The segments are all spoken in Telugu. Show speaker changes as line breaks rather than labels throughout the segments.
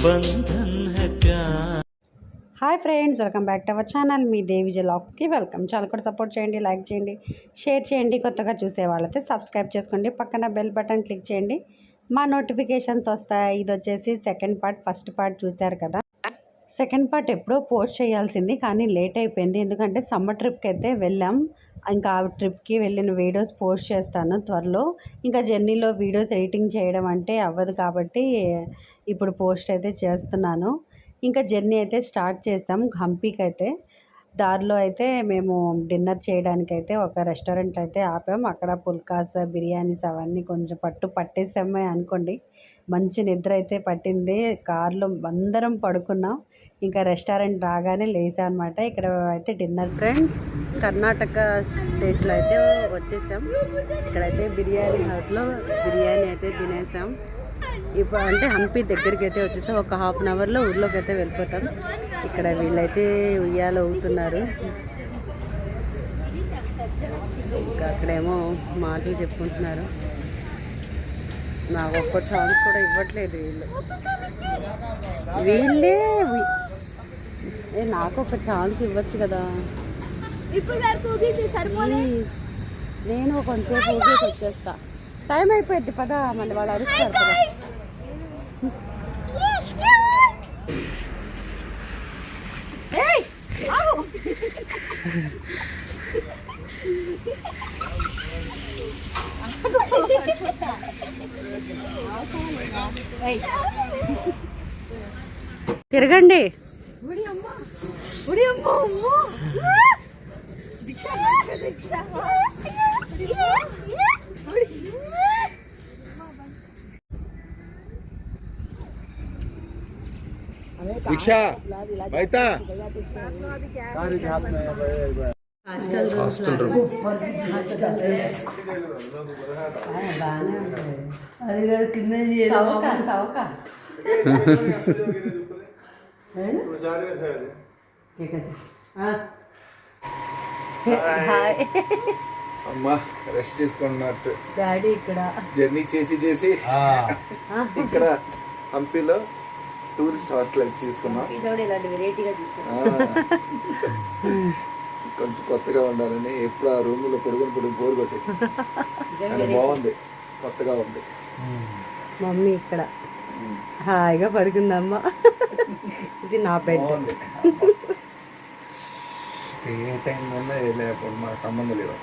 बंधन है प्यार।
Hi friends, welcome back to our channel. మీ దేవి వ్లాగ్స్కి వెల్కమ్. చాలా కూడా సపోర్ట్ చేయండి, లైక్ చేయండి, షేర్ చేయండి. కొత్తగా చూసే వాళ్ళైతే సబ్స్క్రైబ్ చేసుకోండి. పక్కన బెల్ బటన్ క్లిక్ చేయండి, మా నోటిఫికేషన్స్ వస్తాయి. ఇది వచ్చేసి సెకండ్ పార్ట్. ఫస్ట్ పార్ట్ చూశారు కదా, సెకండ్ పార్ట్ ఎప్పుడో పోస్ట్ చేయాల్సింది కానీ లేట్ అయిపోయింది. ఎందుకంటే సమ్మర్ ట్రిప్కి అయితే వెళ్ళాం. ఇంకా ఆ ట్రిప్కి వెళ్ళిన వీడియోస్ పోస్ట్ చేస్తాను త్వరలో. ఇంకా జర్నీలో వీడియోస్ ఎడిటింగ్ చేయడం అంటే అవ్వదు కాబట్టి ఇప్పుడు పోస్ట్ అయితే చేస్తున్నాను. ఇంకా జర్నీ అయితే స్టార్ట్ చేసాం. హంపీకి అయితే దారిలో అయితే మేము డిన్నర్ చేయడానికైతే ఒక రెస్టారెంట్ అయితే ఆపాం. అక్కడ పుల్కాస్, బిర్యానీస్ అవన్నీ కొంచెం పట్టేసామే అనుకోండి. మంచి నిద్ర అయితే పట్టింది. కార్లో అందరం పడుకున్నాం. ఇంకా రెస్టారెంట్ రాగానే లేసా అనమాట. ఇక్కడ అయితే డిన్నర్. ఫ్రెండ్స్, కర్ణాటక స్టేట్లో అయితే వచ్చేసాం. ఇక్కడైతే బిర్యానీ హౌస్లో బిర్యానీ అయితే తినేసాం. ఇప్పుడు అంటే హంపి దగ్గరికి అయితే వచ్చేసాం. ఒక హాఫ్ అన్ అవర్లో ఊర్లోకి అయితే వెళ్ళిపోతాం. ఇక్కడ వీళ్ళైతే ఉయ్యాలు ఊగుతున్నారు. ఇంకా అక్కడేమో మాటలు చెప్పుకుంటున్నారు. నాకు ఒక్క ఛాన్స్ కూడా ఇవ్వట్లేదు వీళ్ళే. నాకు ఒక ఛాన్స్ ఇవ్వచ్చు కదా. నేను కొంచెంసేపు ఊగేసి వచ్చేస్తా. టైం అయిపోయింది పదా, మళ్ళీ వాళ్ళు అరుస్తారు కదా. తిరగండి.
रिक्शा बैठा
హాస్టల్ రూమ్.
అమ్మా రెస్ట్ తీసుకున్నట్టు
డాడీ ఇక్కడ
జర్నీ చేసి ఇక్కడ హంపీలో టూరిస్ట్ హాస్టల్ అయితే తీసుకున్నాం.
ఇలాంటి వెరైటీగా తీసుకున్నాం.
కొంచెం కొత్తగా ఉండాలని ఎప్పుడు ఆ రూమ్ లో పొడుగుని బోర్ కొట్టి బాగుంది, కొత్తగా ఉంది.
మమ్మీ ఇక్కడ హాయిగా పడుకుందమ్మా. ఇది నా బెడ్.
ఏ టైం ఉందో లేకపోతే మాకు సంబంధం లేదు,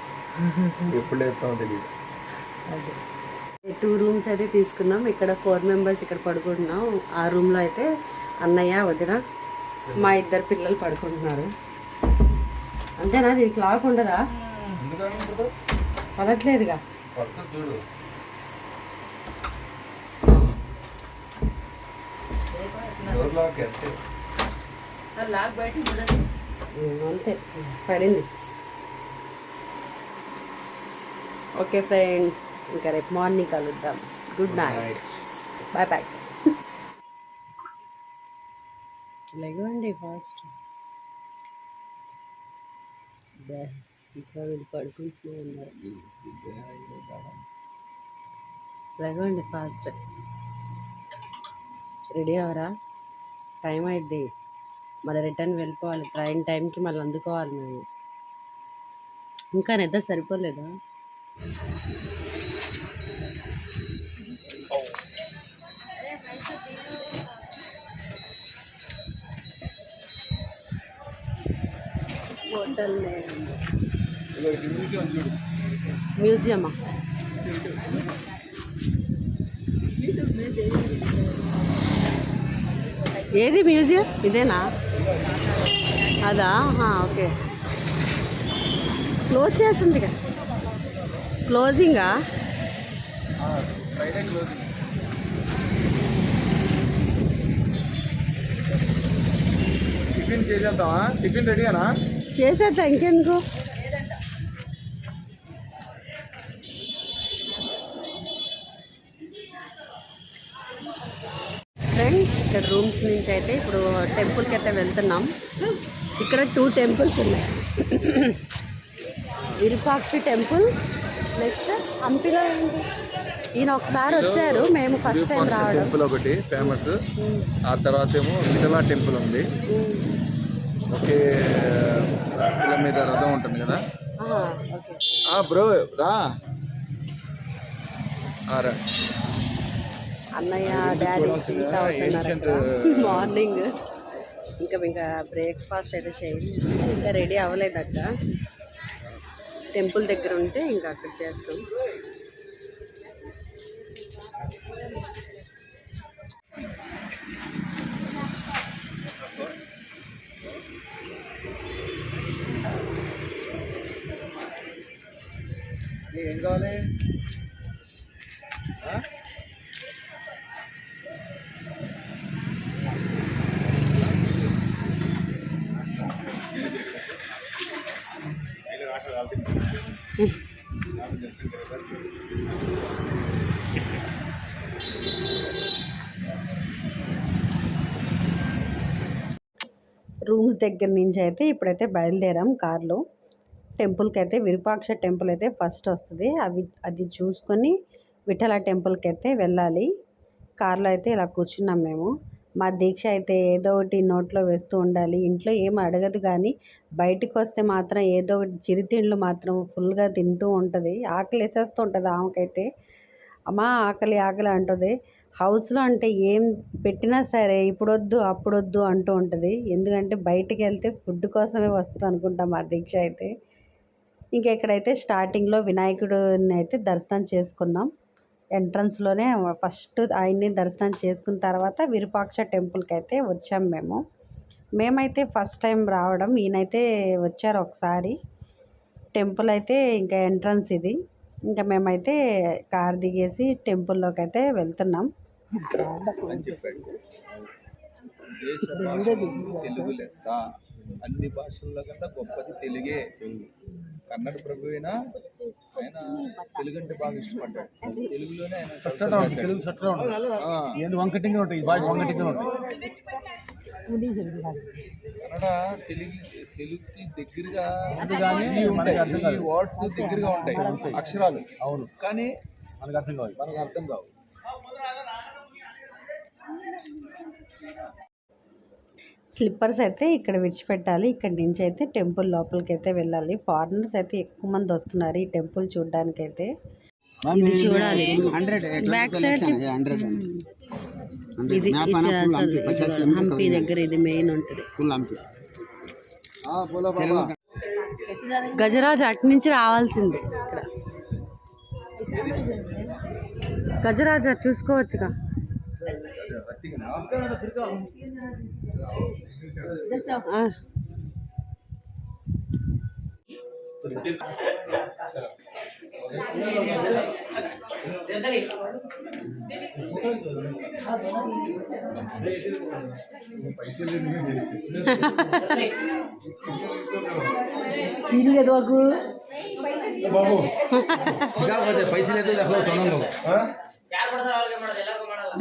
ఎప్పుడు లేస్తామో తెలియదు.
2 రూమ్స్ అయితే తీసుకున్నాం. ఇక్కడ 4 మెంబర్స్ ఇక్కడ పడుకుంటున్నాం. ఆ రూమ్లో అయితే అన్నయ్య, వదిన, మా 2 పిల్లలు పడుకుంటున్నారు. అంతేనా? దీనికి లాక్ ఉండదా? పడట్లేదుగా. అంతే, పడింది. ఓకే ఫ్రెండ్స్, ఇంకా రేపు మార్నింగ్ కలుద్దాం. Good night, bye bye. లేవండి ఫాస్ట్. ఇంకా వీళ్ళు పడుకుంటూ ఉన్నారు. లేవండి ఫాస్ట్. రెడీ అవరా? టైం అయిద్ది. మళ్ళీ రిటర్న్ వెళ్ళిపోవాలి. ట్రైన్ టైంకి మళ్ళీ అందుకోవాలి మేము. ఇంకా నిద్ర సరిపోలేదా? హోటల్ మ్యూజియమా? ఏది మ్యూజియం? ఇదేనా? అదా? ఓకే. క్లోజ్ చేస్తుంది కదా. క్లోజింగా?
టిఫిన్ చేసేద్దామా? టిఫిన్ రెడీనా?
చేసేద్దా, ఇంకెందుకు. ఫ్రెండ్స్, ఇక్కడ రూమ్స్ నుంచి అయితే ఇప్పుడు టెంపుల్కి అయితే వెళ్తున్నాం. ఇక్కడ 2 టెంపుల్స్ ఉన్నాయి. విరూపాక్షి టెంపుల్, నెక్స్ట్ హంపీలో ఏంటి ఈయన ఒకసారి వచ్చారు, మేము ఫస్ట్ టైం రావడం.
టెంపుల్ ఒకటి ఫేమస్, ఆ తర్వాత ఏమో విఠలా టెంపుల్ ఉంది. ఒకే శిల మీద రథం ఉంటుంది కదా. బ్రో రా రా.
అన్నయ్య డాడీ మార్నింగ్ ఇంకా బ్రేక్ఫాస్ట్ అయితే చేయాలి, ఇంకా రెడీ అవ్వలేదక్క. టెంపుల్ దగ్గర ఉంటే ఇంకా అక్కడ చేస్తాం.
ఏం కావాలి?
రూమ్స్ దగ్గర నుంచి అయితే ఇప్పుడైతే బయలుదేరాం కార్లో. టెంపుల్కి అయితే విరూపాక్ష టెంపుల్ అయితే ఫస్ట్ వస్తుంది, అది చూసుకొని విఠల టెంపుల్కి అయితే వెళ్ళాలి. కార్లో అయితే ఇలా కూర్చున్నాం మేము. మా దీక్ష అయితే ఏదో ఒకటి నోట్లో వేస్తూ ఉండాలి. ఇంట్లో ఏం అడగదు, కానీ బయటకు వస్తే మాత్రం ఏదో ఒకటి చిరుతిండ్లు మాత్రం ఫుల్గా తింటూ ఉంటుంది. ఆకలి వేసేస్తూ ఉంటుంది ఆమెకైతే. అమ్మ ఆకలి ఆకలి అంటుంది. హౌస్లో అంటే ఏం పెట్టినా సరే ఇప్పుడొద్దు అప్పుడొద్దు అంటూ ఉంటుంది. ఎందుకంటే బయటికి వెళ్తే ఫుడ్ కోసమే వస్తుంది అనుకుంటాం మా దీక్ష అయితే. ఇంకా ఇక్కడైతే స్టార్టింగ్లో వినాయకుడిని అయితే దర్శనం చేసుకున్నాం. ఎంట్రన్స్లోనే ఫస్ట్ ఆయన్ని దర్శనం చేసుకున్న తర్వాత విరూపాక్ష టెంపుల్కి అయితే వచ్చాం మేమైతే ఫస్ట్ టైం రావడం. ఈయనైతే వచ్చారు ఒకసారి. టెంపుల్ అయితే ఇంకా ఎంట్రన్స్ ఇది. ఇంకా మేమైతే కార్ దిగేసి టెంపుల్లోకి అయితే వెళ్తున్నాం.
అని చెప్పాడు. తెలుగు లెస్స, అన్ని భాషల్లో కన్నా గొప్పది తెలుగే. కన్నడ ప్రభు అయినా ఆయన తెలుగు అంటే బాగా ఇష్టపడ్డాడు. తెలుగులోనే ఆయన కన్నడ తెలుగుకి దగ్గరగా ఉంటాయి, వర్డ్స్ దగ్గరగా ఉంటాయి, అక్షరాలు. అవును, కానీ మనకు అర్థం కావు.
స్లిప్పర్స్ అయితే ఇక్కడ విడిచిపెట్టాలి. ఇక్కడ నుంచి అయితే టెంపుల్ లోపలికి అయితే వెళ్ళాలి. ఫారినర్స్ అయితే ఎక్కువ మంది వస్తున్నారు ఈ టెంపుల్ చూడడానికి అయితే. ఇది చూడాలి, బ్యాక్ సైడ్ ఇది హంపి దగ్గర ఇది మెయిన్ ఉంటుంది. గజరాజు అటు నుంచి రావాల్సిందే. ఇక్కడ గజరాజు చూసుకోవచ్చుగా.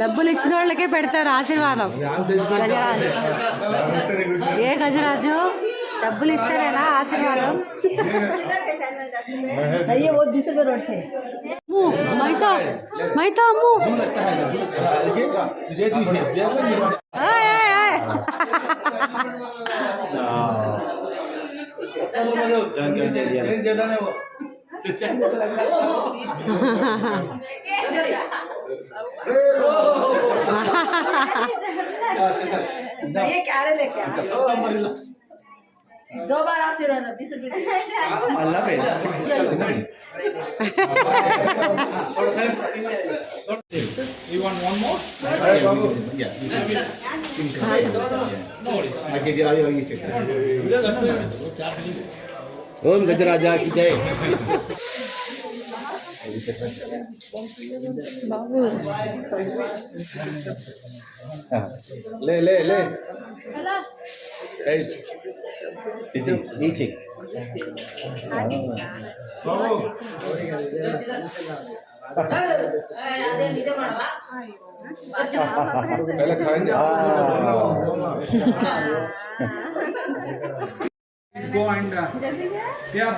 డబ్బులు ఇచ్చిన వాళ్ళకే పెడతారు ఆశీర్వాదం. గజరాజు ఏ గజరాజు డబ్బులు ఇస్తారేనా ఆశీర్వాదం. మైతా మైతా అమ్ము. दो बार आशीर्वाद 20 रुपये अल्लाह पे you want one more? Yeah. I give you all your gift. ओम गजराजा की जय. बाबू
ले ले ले
नीचे
बाबू पहले खाएंगे. Go and yeah.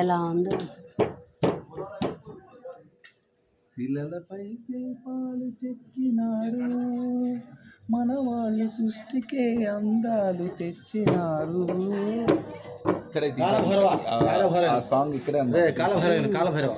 ఎలా ఉందో
శిలలపై శిల్పాలు చెక్కినారు, మన వాళ్ళు సృష్టికే అందాలు తెచ్చినారు. ఇక్కడే ఆ సాంగ్ ఇక్కడే
కాలభైరవ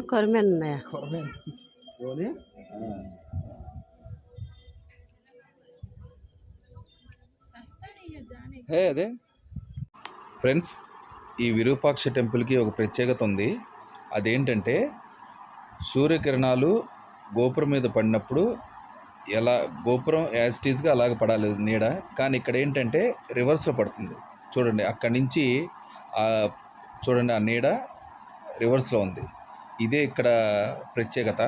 కొరమేను ఉన్నాయా?
అదే ఫ్రెండ్స్, ఈ విరూపాక్ష టెంపుల్కి ఒక ప్రత్యేకత ఉంది. అదేంటంటే సూర్యకిరణాలు గోపురం మీద పడినప్పుడు ఎలా గోపురం యాజిటీస్గా అలాగ పడాలి నీడ, కానీ ఇక్కడ ఏంటంటే రివర్స్లో పడుతుంది. చూడండి అక్కడి నుంచి చూడండి ఆ నీడ రివర్స్లో ఉంది. ఇదే ఇక్కడ ప్రత్యేకత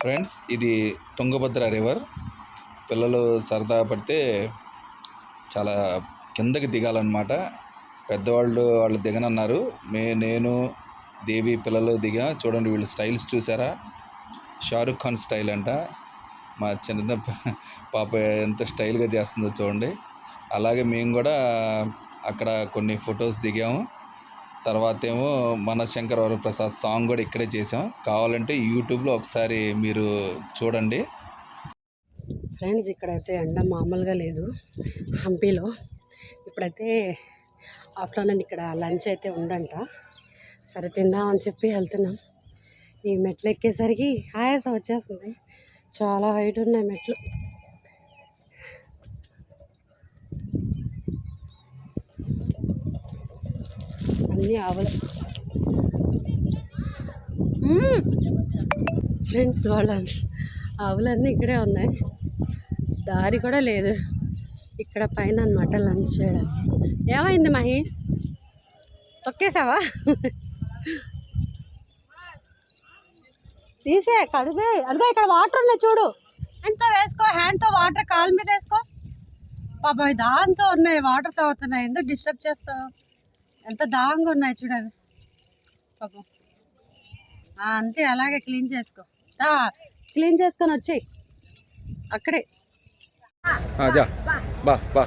ఫ్రెండ్స్. ఇది తుంగభద్ర రివర్. పిల్లలు సరదా పడితే చాలా కిందకి దిగాలన్నమాట. పెద్దవాళ్ళు దిగనన్నారు. నేను దేవి పిల్లలు దిగా. చూడండి వీళ్ళు స్టైల్స్ చూసారా? షారుఖ్ ఖాన్ స్టైల్ అంట. మా చిన్న పాప ఎంత స్టైల్గా చేస్తుందో చూడండి. అలాగే మేము కూడా అక్కడ కొన్ని ఫొటోస్ దిగాము. తర్వాత ఏమో మన శంకర్ వరప్రసాద్ సాంగ్ కూడా ఇక్కడే చేసాం. కావాలంటే యూట్యూబ్లో ఒకసారి మీరు చూడండి
ఫ్రెండ్స్. ఇక్కడైతే ఎండ మామూలుగా లేదు హంపీలో. ఇప్పుడైతే ఆఫ్టర్నూన్ ఇక్కడ లంచ్ అయితే ఉందంట. సరే తిందామని చెప్పి వెళ్తున్నాం. ఈ మెట్లు ఎక్కేసరికి ఆయాసం వచ్చేస్తుంది. చాలా హైట్ ఉన్నాయి మెట్లు. అన్నీ ఆవులు ఫ్రెండ్స్. వాళ్ళ ఆవులన్నీ ఇక్కడే ఉన్నాయి. దారి కూడా లేదు ఇక్కడ పైన అన్నమాట లంచ్ చేయడానికి. ఏమైంది మహి? తొక్కేసావా? తీసే కడిగే. అదిగో ఇక్కడ వాటర్ ఉన్నాయి చూడు. హ్యాండ్తో వేసుకో. హ్యాండ్తో వాటర్ కాలు మీద వేసుకో. పాప దాంతో ఉన్నాయి, వాటర్ తాగుతున్నాయి. ఎందుకు డిస్టర్బ్ చేస్తావు? ఎంత దాహంగా ఉన్నాయి చూడవి పాపం. అంతే, అలాగే క్లీన్ చేసుకో. క్లీన్ చేసుకొని వచ్చేయి అక్కడే.
जा बा बा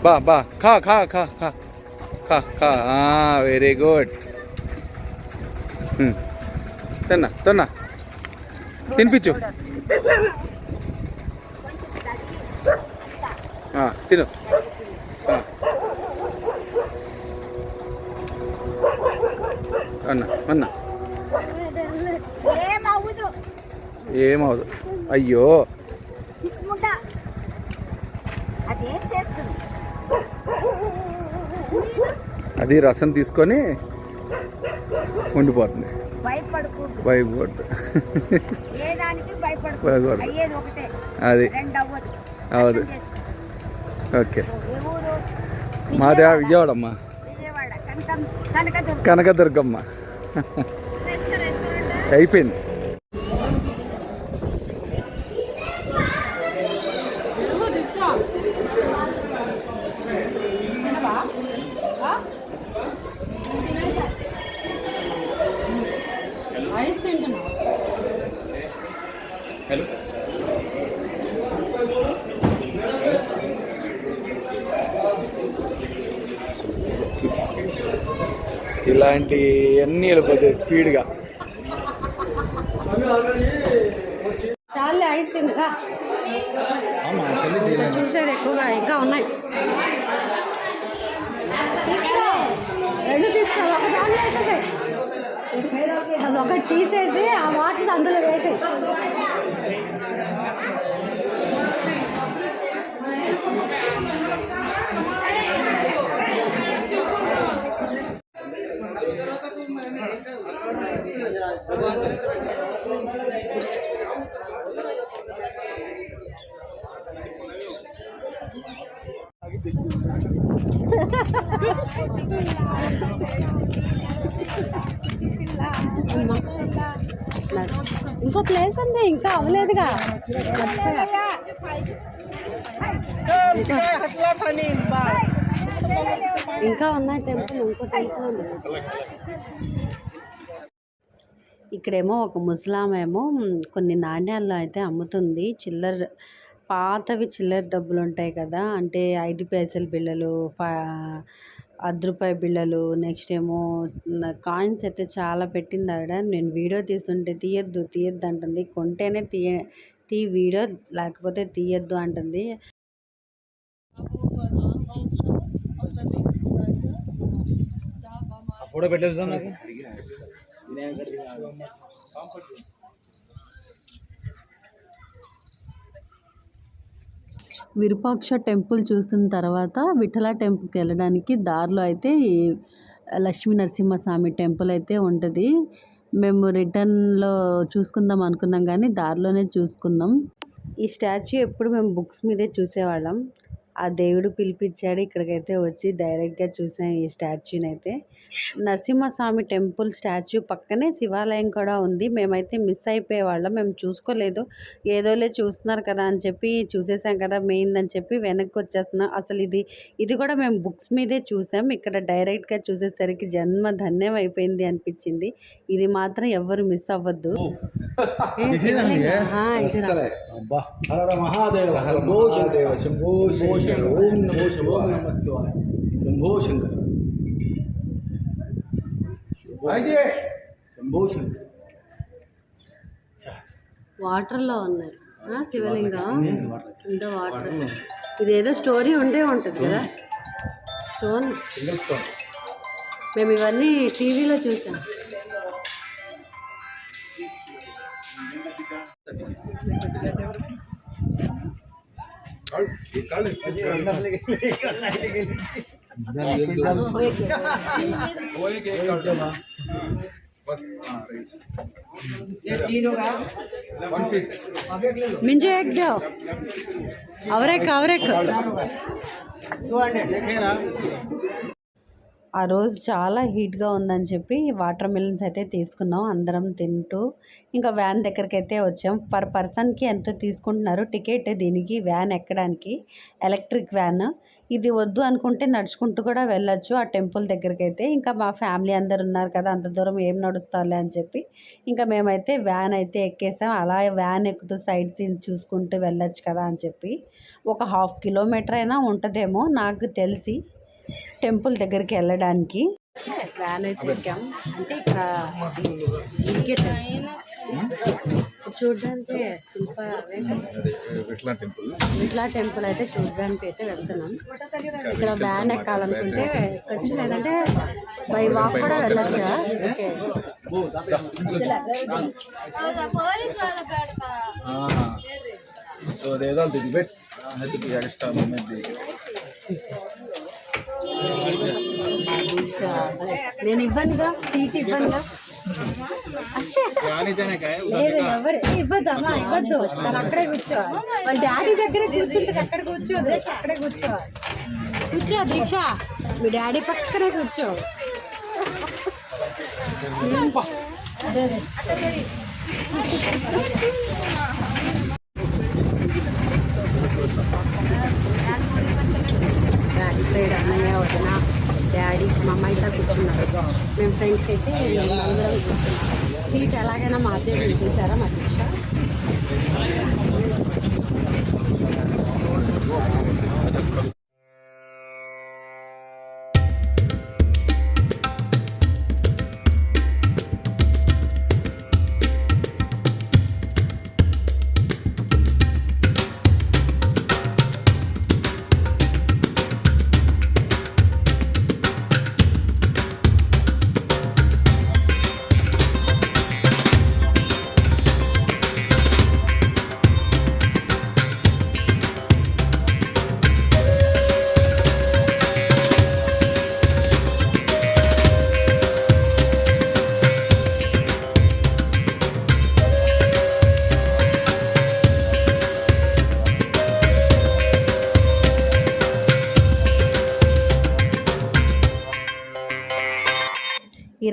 बा बा खा खा खा खा खा खा हाँ वेरी गुड తిన్నా తిన్నా తినిపించు తిను అన్న అన్న ఏమవుదు. అయ్యో అది రసం తీసుకొని ఉండిపోతుంది. భయపడదు. అది అవదు. ఓకే. మాదే విజయవాడమ్మా, కనకదుర్గమ్మ. అయిపోయింది. ఇలాంటి అన్నీ వెళ్ళిపోతాయి స్పీడ్గా.
చాలే అయిపోయిందిగా. చూసేది ఎక్కువగా ఇంకా ఉన్నాయి. రెండు తీసుకో. అది ఒకటి తీసేసి ఆ వాటర్ అందులో వేసేయి. ఇంకో ప్లేస్ ఉంది, ఇంకా అవ్వలేదుగా. ఇంకా ఉన్నాయి టెంపుల్, ఇంకో టెంపుల్ ఉంది. ఇక్కడేమో ఒక ముసలామేమో కొన్ని నాణ్యాలు అయితే అమ్ముతుంది. పాతవి చిల్లర డబ్బులు ఉంటాయి కదా, అంటే 5 పైసల బిళ్ళలు, 10 రూపాయి బిళ్ళలు, నెక్స్ట్ ఏమో కాయిన్స్ అయితే చాలా పెట్టింది ఆవిడ. నేను వీడియో తీస్తుంటే తీయద్దు అంటుంది. కొంటేనే వీడియో, లేకపోతే తీయద్దు అంటుంది.
ఫోటో పెట్టేస్తాం.
విరూపాక్ష టెంపుల్ చూసిన తర్వాత విఠల టెంపుల్కి వెళ్ళడానికి దారిలో అయితే లక్ష్మీ నరసింహస్వామి టెంపుల్ అయితే ఉంటుంది. మేము రిటర్న్లో చూసుకుందాం అనుకున్నాం, కానీ దారిలోనే చూసుకున్నాం. ఈ స్టాచ్యూ ఎప్పుడు మేము బుక్స్ మీదే చూసేవాళ్ళం. ఆ దేవుడు పిలిపించాడు, ఇక్కడికైతే వచ్చి డైరెక్ట్గా చూసాం ఈ స్టాచ్యూని అయితే. నరసింహస్వామి టెంపుల్ స్టాచ్యూ పక్కనే శివాలయం కూడా ఉంది. మేమైతే మిస్ అయిపోయేవాళ్ళం, మేము చూసుకోలేదు. ఏదోలే చూస్తున్నారు కదా అని చెప్పి చూసేసాం కదా మెయిన్ అని చెప్పి వెనక్కి వచ్చేస్తున్నాం. అసలు ఇది కూడా మేము బుక్స్ మీదే చూసాం. ఇక్కడ డైరెక్ట్గా చూసేసరికి జన్మ ధన్యం అయిపోయింది అనిపించింది. ఇది మాత్రం ఎవ్వరు మిస్ అవ్వద్దు. వాటర్లో ఉన్నాయి శివలింగం కింద వాటర్. ఇదేదో స్టోరీ ఉండే ఉంటుంది కదా, స్టోన్. మేము ఇవన్నీ టీవీలో చూసాం. मिंजो एक दो और एक ఆ రోజు చాలా హీట్గా ఉందని చెప్పి వాటర్ మిలన్స్ అయితే తీసుకున్నాం అందరం తింటూ. ఇంకా వ్యాన్ దగ్గరికి అయితే వచ్చాం. పర్ పర్సన్కి ఎంతో తీసుకుంటున్నారు టికెట్ దీనికి, వ్యాన్ ఎక్కడానికి. Electric van. ఇది వద్దు అనుకుంటే నడుచుకుంటూ కూడా వెళ్ళొచ్చు ఆ టెంపుల్ దగ్గరికి అయితే. ఇంకా మా ఫ్యామిలీ అందరు ఉన్నారు కదా, అంత దూరం ఏం నడుస్తాలే అని చెప్పి ఇంకా మేమైతే వ్యాన్ అయితే ఎక్కేసాం. అలా వ్యాన్ ఎక్కుతూ సైడ్ సీన్స్ చూసుకుంటూ వెళ్ళొచ్చు కదా అని చెప్పి. ఒక 1/2 కిలోమీటర్ అయినా ఉంటుందేమో నాకు తెలిసి టెంపుల్ దగ్గరికి వెళ్ళడానికి. వ్యాన్ అయితే ఎక్కాం. అంటే ఇక్కడ చూడడానికి విట్లా టెంపుల్ అయితే చూడడానికి అయితే వెళ్తున్నాం. ఇక్కడ వ్యాన్ ఎక్కాలనుకుంటే ఎక్కొచ్చు, లేదంటే బై వాక్ కూడా వెళ్ళొచ్చా? ఓకే. నేను ఇవ్వనుగా, సీట్ ఇవ్వనుగా. లేదు ఎవరు ఇవ్వద్దమ్మా, ఇవ్వద్దు. తను అక్కడే కూర్చోవాలి. వాళ్ళ డాడీ దగ్గరే కూర్చుంటే అక్కడ కూర్చోదు, అక్కడే కూర్చోవాలి. కూర్చో దీక్ష, మీ డాడీ పక్కనే కూర్చో. బ్యాక్ సైడ్ అన్నయ్య వదిన డాడీ మా అమ్మ అయితే కూర్చున్నారు. మేము ఫ్రెండ్స్ అయితే అందరం కూర్చున్నాం. సీట్ ఎలాగైనా మార్చేసి చూసారా మా దీక్ష.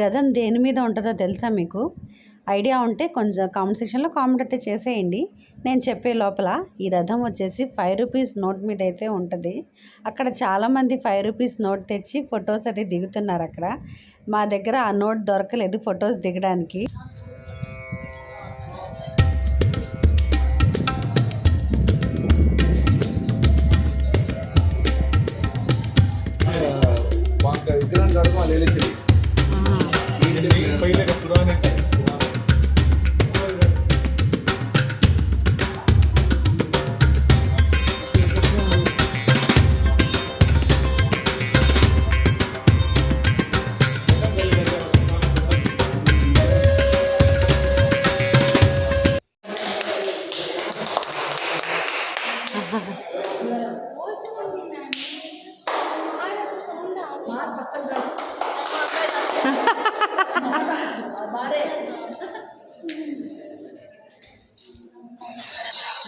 రథం దేని మీద ఉంటుందో తెలుసా మీకు? ఐడియా ఉంటే కొంచెం కామెంట్ సెక్షన్లో కామెంట్ అయితే చేసేయండి. నేను చెప్పే లోపల ఈ రథం వచ్చేసి 5 రూపీస్ నోట్ మీద అయితే ఉంటుంది. అక్కడ చాలామంది 5 రూపీస్ నోట్ తెచ్చి ఫొటోస్ అయితే దిగుతున్నారు అక్కడ. మా దగ్గర ఆ నోట్ దొరకలేదు ఫొటోస్ దిగడానికి.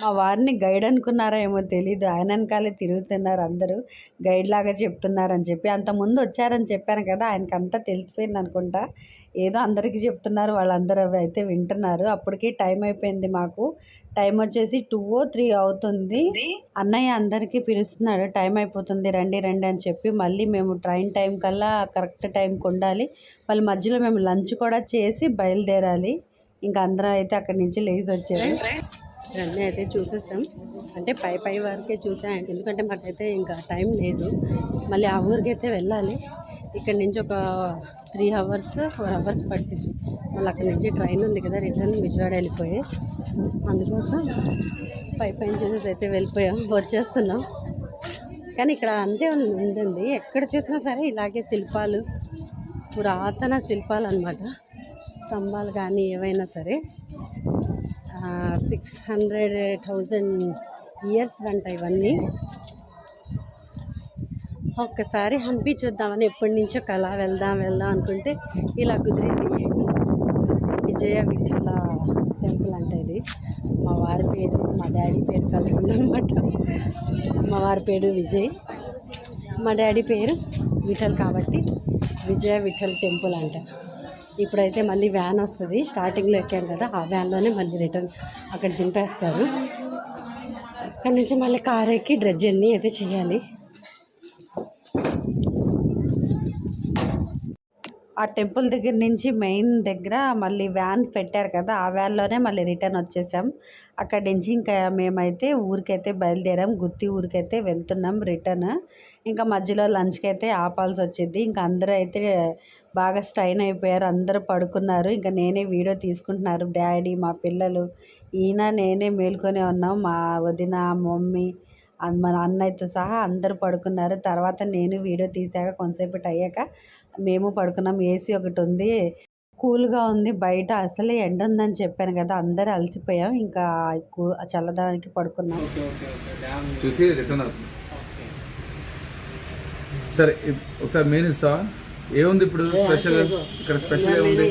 మా వారిని గైడ్ అనుకున్నారా ఏమో తెలీదు, ఆయన వెనకాలే తిరుగుతున్నారు అందరూ, గైడ్ లాగా చెప్తున్నారని చెప్పి. అంతకుముందు వచ్చారని చెప్పాను కదా, ఆయనకి అంతా తెలిసిపోయింది అనుకుంటా. ఏదో అందరికీ చెప్తున్నారు, వాళ్ళందరూ అవి అయితే వింటున్నారు. అప్పటికి టైం అయిపోయింది. మాకు టైం వచ్చేసి 2 or 3 అవుతుంది. అన్నయ్య అందరికీ పిలుస్తున్నాడు, టైం అయిపోతుంది రండి రండి అని చెప్పి. మళ్ళీ మేము ట్రైన్ టైం కల్లా కరెక్ట్ టైంకి ఉండాలి. మళ్ళీ మధ్యలో మేము లంచ్ కూడా చేసి బయలుదేరాలి. ఇంకా అందరం అయితే అక్కడి నుంచి లేచి వచ్చారు. అన్నీ అయితే చూసేసాం, అంటే పై వరకే చూసాం. ఎందుకంటే మాకైతే ఇంకా టైం లేదు, మళ్ళీ ఆ ఊరికైతే వెళ్ళాలి. ఇక్కడ నుంచి ఒక 3 hours 4 hours పట్టింది. మళ్ళీ అక్కడి నుంచి ట్రైన్ ఉంది కదా, రిటర్న్ విజయవాడ వెళ్ళిపోయి, అందుకోసం పైన చూసేసి అయితే వెళ్ళిపోయాం, వచ్చేస్తున్నాం. కానీ ఇక్కడ అంతే ఉందండి, ఎక్కడ చూసినా సరే ఇలాగే శిల్పాలు, పురాతన శిల్పాలు అన్నమాట. స్తంభాలు కానీ ఏవైనా సరే 600,000 years అంట ఇవన్నీ. ఒక్కసారి హంపి చూద్దామని ఎప్పటి నుంచో కళ, వెళ్దాం అనుకుంటే ఇలా కుదిరింది. విజయ విఠల టెంపుల్ అంటే ఇది. మా వారి పేరు మా డాడీ పేరు కలిసి ఉందన్నమాట. మా వారి పేరు విజయ్, మా డాడీ పేరు విఠల్ కాబట్టి విజయ విఠల్ టెంపుల్ అంట. ఇప్పుడైతే మళ్ళీ వ్యాన్ వస్తుంది, స్టార్టింగ్లో ఎక్కాం కదా, ఆ వ్యాన్లోనే మళ్ళీ రిటర్న్ అక్కడ దింపేస్తారు. అక్కడి నుంచి మళ్ళీ కార్ ఎక్కి డ్రెస్ జర్నీ అయితే చేయాలి. ఆ టెంపుల్ దగ్గర నుంచి మెయిన్ దగ్గర మళ్ళీ వ్యాన్ పెట్టారు కదా, ఆ వ్యాన్లోనే మళ్ళీ రిటర్న్ వచ్చేసాం. అక్కడి నుంచి ఇంకా మేమైతే ఊరికైతే బయలుదేరాం, గుత్తి ఊరికైతే వెళ్తున్నాం రిటర్న్. ఇంకా మధ్యలో లంచ్కి అయితే ఆపాల్సి వచ్చింది. ఇంకా అందరూ అయితే బాగా స్ట్రైన్ అయిపోయారు, అందరూ పడుకున్నారు. ఇంకా నేనే వీడియో తీసుకుంటున్నారు, డాడీ, మా పిల్లలు, ఈయన నేనే మేల్కొనే ఉన్నాం. మా వదిన, మమ్మీ, మన అన్నయ్యతో సహా అందరూ పడుకున్నారు. తర్వాత నేను వీడియో తీసాక కొంతసేపటి అయ్యాక మేము పడుకున్నాం. ఏసీ ఒకటి ఉంది, కూల్గా ఉంది. బయట అసలే ఎండ ఉందని చెప్పాను కదా, అందరూ అలసిపోయాం. ఇంకా చల్లదానికి పడుకున్నాం.
చూసి రిటర్న్ అవుతుంది. సరే ఒకసారి మెయిన్ ఇస్తా, ఏముంది ఇప్పుడు స్పెషల్? ఇక్కడ స్పెషల్ ఏముంది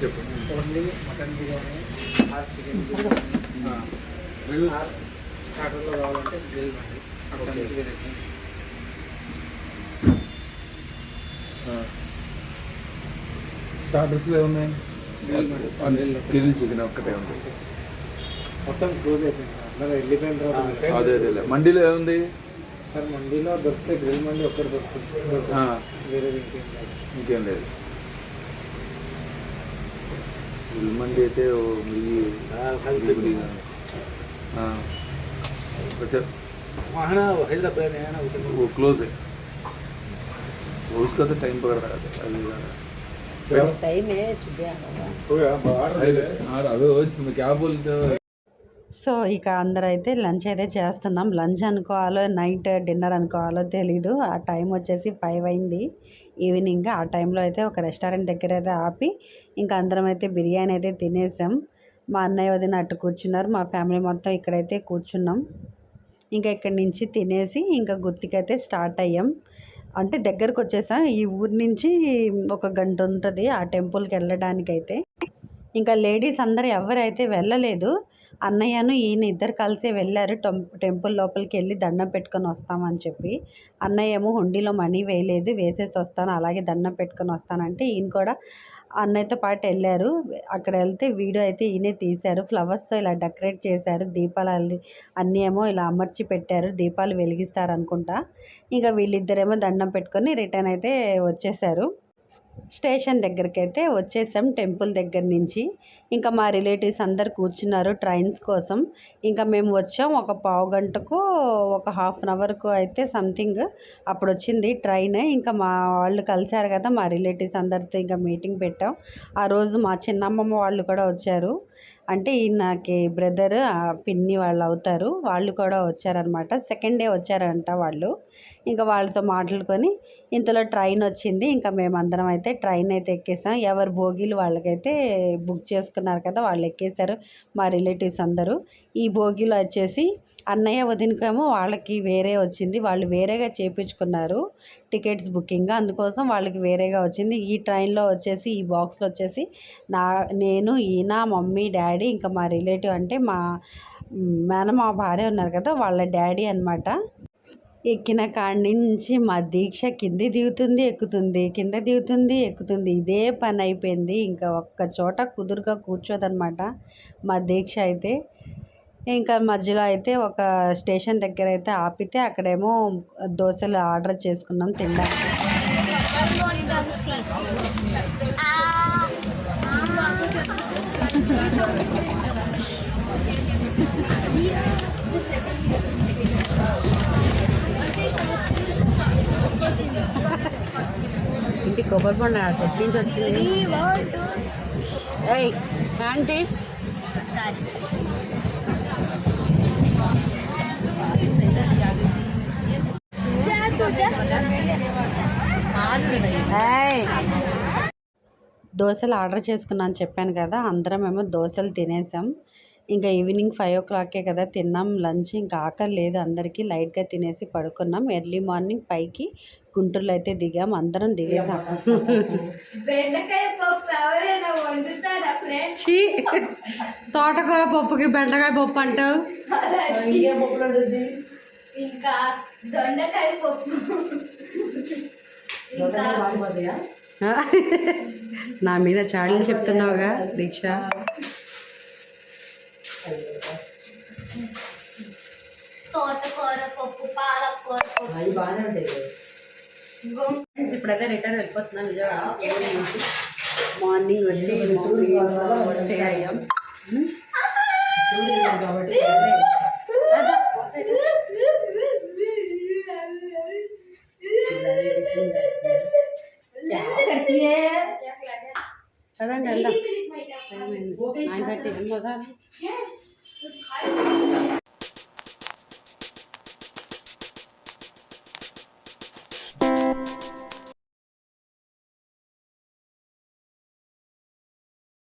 చెప్పు.
మటన్ బిర్యానీ, చికెన్ స్టార్టర్లో కావాలంటే గ్రేవీ అండి.
స్టార్టర్స్లో ఏమున్నాయి? గ్రిల్ చికెన్ ఒక్కటే ఉంది,
మొత్తం క్లోజ్ అయిపోయింది సార్. అందరూ వెళ్ళిపోయిన తర్వాత
అదే మండీలో ఏముంది
సార్? మండీలో దొరికితే గ్రిల్ మండి ఒక్కటి దొరుకుతుంది, వేరే
ఇంకేం లేదు. గ్రిల్ మండి అయితే
हैदराबाद है ना,
वो क्लोज है, उसका तो टाइम पकड़ रहा है।
टाइम है
क्या बोलते हो?
సో ఇక అందరూ అయితే లంచ్ అయితే చేస్తున్నాం. లంచ్ అనుకోవాలో నైట్ డిన్నర్ అనుకోవాలో తెలీదు. ఆ టైం వచ్చేసి 5 అయింది ఈవినింగ్. ఆ టైంలో అయితే ఒక రెస్టారెంట్ దగ్గర అయితే ఆపి ఇంకా అందరం అయితే బిర్యానీ అయితే తినేసాం. మా అన్నయ్య వదిన అటు కూర్చున్నారు, మా ఫ్యామిలీ మొత్తం ఇక్కడైతే కూర్చున్నాం. ఇంకా ఇక్కడి నుంచి తినేసి ఇంకా గుత్తికైతే స్టార్ట్ అయ్యాం. అంటే దగ్గరకు వచ్చేసాం. ఈ ఊరి నుంచి 1 గంట ఉంటుంది ఆ టెంపుల్కి వెళ్ళడానికైతే. ఇంకా లేడీస్ అందరూ ఎవరైతే వెళ్ళలేదు, అన్నయ్యను ఈయన ఇద్దరు కలిసే వెళ్ళారు టెంపుల్ లోపలికి వెళ్ళి దండం పెట్టుకొని వస్తామని చెప్పి. అన్నయ్య ఏమో హుండీలో మనీ వేయలేదు, వేసేసి వస్తాను అలాగే దండం పెట్టుకొని వస్తానంటే ఈయన కూడా అన్నయ్యతో పాటు వెళ్ళారు. అక్కడ వెళ్తే వీడియో అయితే ఈయనే తీశారు. ఫ్లవర్స్తో ఇలా డెకరేట్ చేశారు, దీపాలు అన్నీ ఏమో ఇలా అమర్చి పెట్టారు, దీపాలు వెలిగిస్తారు అనుకుంటా. ఇంకా వీళ్ళిద్దరేమో దండం పెట్టుకొని రిటర్న్ అయితే వచ్చేసారు. స్టేషన్ దగ్గరికి అయితే వచ్చేసాం టెంపుల్ దగ్గర నుంచి. ఇంకా మా రిలేటివ్స్ అందరు కూర్చున్నారు ట్రైన్స్ కోసం. ఇంకా మేము వచ్చాం ఒక పావు గంటకు ఒక హాఫ్ అన్ అవర్కు అయితే సంథింగ్ అప్పుడు వచ్చింది ట్రైన్. ఇంకా మా వాళ్ళు కలిశారు కదా, మా రిలేటివ్స్ అందరితో ఇంకా మీటింగ్ పెట్టాం. ఆ రోజు మా చిన్నమ్మమ్మ వాళ్ళు కూడా వచ్చారు, అంటే ఈయనకి బ్రదర్ పిన్ని వాళ్ళు అవుతారు, వాళ్ళు కూడా వచ్చారనమాట. సెకండ్ డే వచ్చారంట వాళ్ళు. ఇంకా వాళ్ళతో మాట్లాడుకొని ఇంతలో ట్రైన్ వచ్చింది. ఇంకా మేమందరం అయితే ట్రైన్ అయితే ఎక్కేసాం. ఎవరు భోగిలు వాళ్ళకైతే బుక్ చేసుకున్నారు కదా, వాళ్ళు ఎక్కేశారు మా రిలేటివ్స్ అందరూ. ఈ భోగిలో వచ్చేసి అన్నయ్య వదినకేమో వాళ్ళకి వేరే వచ్చింది, వాళ్ళు వేరేగా చేయించుకున్నారు టికెట్స్ బుకింగ్, అందుకోసం వాళ్ళకి వేరేగా వచ్చింది. ఈ ట్రైన్లో వచ్చేసి ఈ బాక్స్లో వచ్చేసి నేను ఈయన మమ్మీ డాడీ ఇంకా మా రిలేటివ్ అంటే మా మా భార్య ఉన్నారు కదా, వాళ్ళ డాడీ అనమాట. ఎక్కిన కాడి నుంచి మా దీక్ష కింద దిగుతుంది ఎక్కుతుంది, కింద దిగుతుంది ఎక్కుతుంది, ఇదే పని అయిపోయింది. ఇంకా ఒక్క చోట కుదురుగా కూర్చోదనమాట మా దీక్ష అయితే. ఇంకా మధ్యలో అయితే ఒక స్టేషన్ దగ్గర అయితే ఆపితే అక్కడేమో దోశలు ఆర్డర్ చేసుకున్నాం తినడానికి. ఇంటి కొబ్బరి బొండ ఎట్టించి వచ్చింది. ఏయ్ ఆంటీ దోశలు ఆర్డర్ చేసుకున్నాను చెప్పాను కదా, అందరం ఏమో దోశలు తినేసాం. ఇంకా ఈవినింగ్ 5 o'clockకే కదా తిన్నాం లంచ్. ఇంకా ఆకలి లేదు అందరికీ, లైట్గా తినేసి పడుకున్నాం. ఎర్లీ మార్నింగ్ 5కి గుంటూరులో అయితే దిగాం, అందరం దిగేసాం. తోటకూర పప్పుకి బెండకాయ పప్పు అంటావు,
ఇంకా దొండకాయ పప్పు,
నా మీద చాడీలు చెప్తున్నావుగా దీక్ష.
తోటకూర పప్పు, పాలకూర పప్పు.
ఇప్పుడైతే రిటర్న్ వెళ్ళిపోతున్నాం విజయవాడ నుంచి. మార్నింగ్ వచ్చి స్టే అయ్యాం. చదండి వెళ్దాం. 9:30 ఏమో